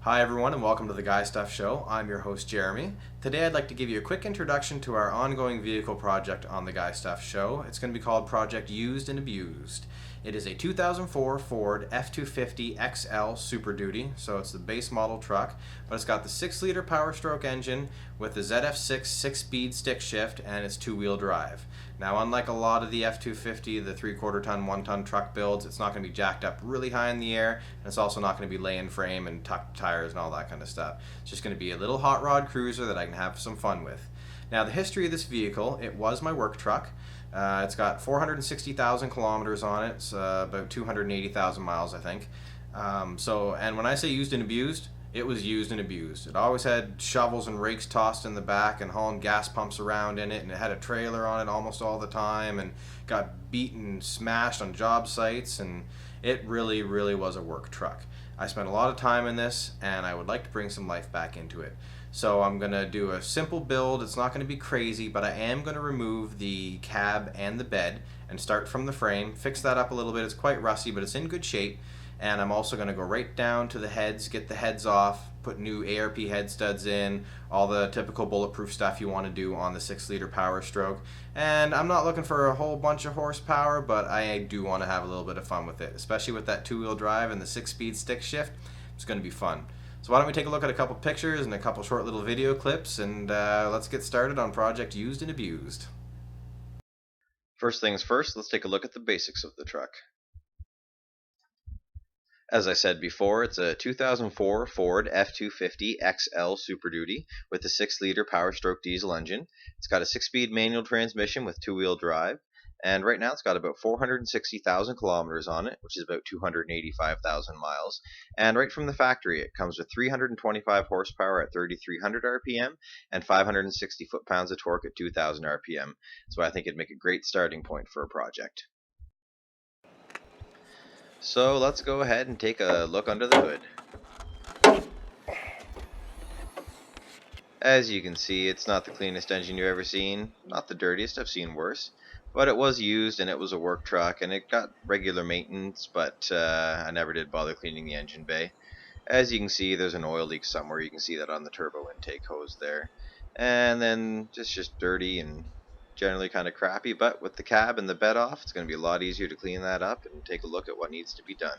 Hi everyone and welcome to the Guy Stuff Show. I'm your host Jeremy. Today I'd like to give you a quick introduction to our ongoing vehicle project on the Guy Stuff Show. It's going to be called Project Used and Abused. It is a 2004 Ford F-250 XL Super Duty, so it's the base model truck, but it's got the 6-liter Powerstroke engine with the ZF6 6-speed stick shift and it's 2-wheel drive. Now, unlike a lot of the F-250, the 3/4 ton, 1-ton truck builds, it's not going to be jacked up really high in the air, and it's also not going to be laying frame and tucked tires and all that kind of stuff. It's just going to be a little hot rod cruiser that I can have some fun with. Now, the history of this vehicle, it was my work truck. It's got 460,000 kilometers on it. It's about 280,000 miles, I think. And when I say used and abused, it was used and abused. It always had shovels and rakes tossed in the back and hauling gas pumps around in it, and it had a trailer on it almost all the time, and got beaten and smashed on job sites, and it really, really was a work truck. I spent a lot of time in this, and I would like to bring some life back into it. So I'm going to do a simple build. It's not going to be crazy, but I am going to remove the cab and the bed and start from the frame, fix that up a little bit. It's quite rusty, but it's in good shape. And I'm also going to go right down to the heads, get the heads off, put new ARP head studs in, all the typical bulletproof stuff you want to do on the 6-liter Powerstroke. And I'm not looking for a whole bunch of horsepower, but I do want to have a little bit of fun with it, especially with that 2-wheel drive and the 6-speed stick shift. It's going to be fun. So why don't we take a look at a couple pictures and a couple short little video clips, and let's get started on Project Used and Abused. First things first, let's take a look at the basics of the truck. As I said before, it's a 2004 Ford F-250 XL Super Duty with a 6-liter Powerstroke diesel engine. It's got a 6-speed manual transmission with 2-wheel drive, and right now it's got about 460,000 kilometers on it, which is about 285,000 miles. And right from the factory, it comes with 325 horsepower at 3,300 RPM and 560 foot-pounds of torque at 2,000 RPM. So I think it'd make a great starting point for a project. So let's go ahead and take a look under the hood. As you can see, it's not the cleanest engine you've ever seen, not the dirtiest, I've seen worse, but it was used and it was a work truck and it got regular maintenance, but I never did bother cleaning the engine bay. As you can see, there's an oil leak somewhere. You can see that on the turbo intake hose there. And then just dirty and generally kind of crappy, but with the cab and the bed off, it's going to be a lot easier to clean that up and take a look at what needs to be done.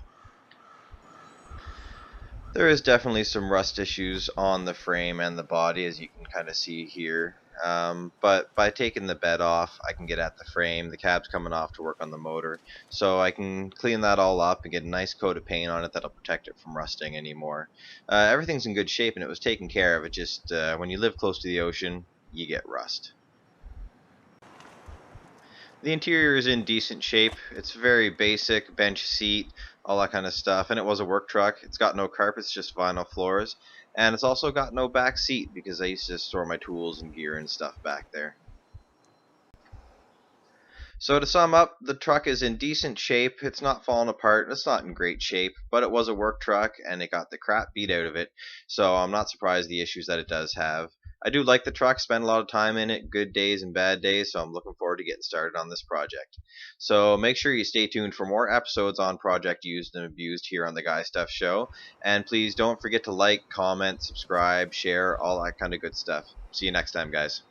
There is definitely some rust issues on the frame and the body, as you can kind of see here. But by taking the bed off, I can get at the frame. The cab's coming off to work on the motor, so I can clean that all up and get a nice coat of paint on it that'll protect it from rusting anymore. Everything's in good shape and it was taken care of. It just when you live close to the ocean, you get rust. The interior is in decent shape. It's very basic, bench seat, all that kind of stuff. And it was a work truck. It's got no carpets, just vinyl floors. And it's also got no back seat because I used to store my tools and gear and stuff back there. So to sum up, the truck is in decent shape. It's not falling apart. It's not in great shape, but it was a work truck and it got the crap beat out of it. So I'm not surprised the issues that it does have. I do like the truck, spend a lot of time in it, good days and bad days, so I'm looking forward to getting started on this project. So make sure you stay tuned for more episodes on Project Used and Abused here on the Guy Stuff Show. And please don't forget to like, comment, subscribe, share, all that kind of good stuff. See you next time, guys.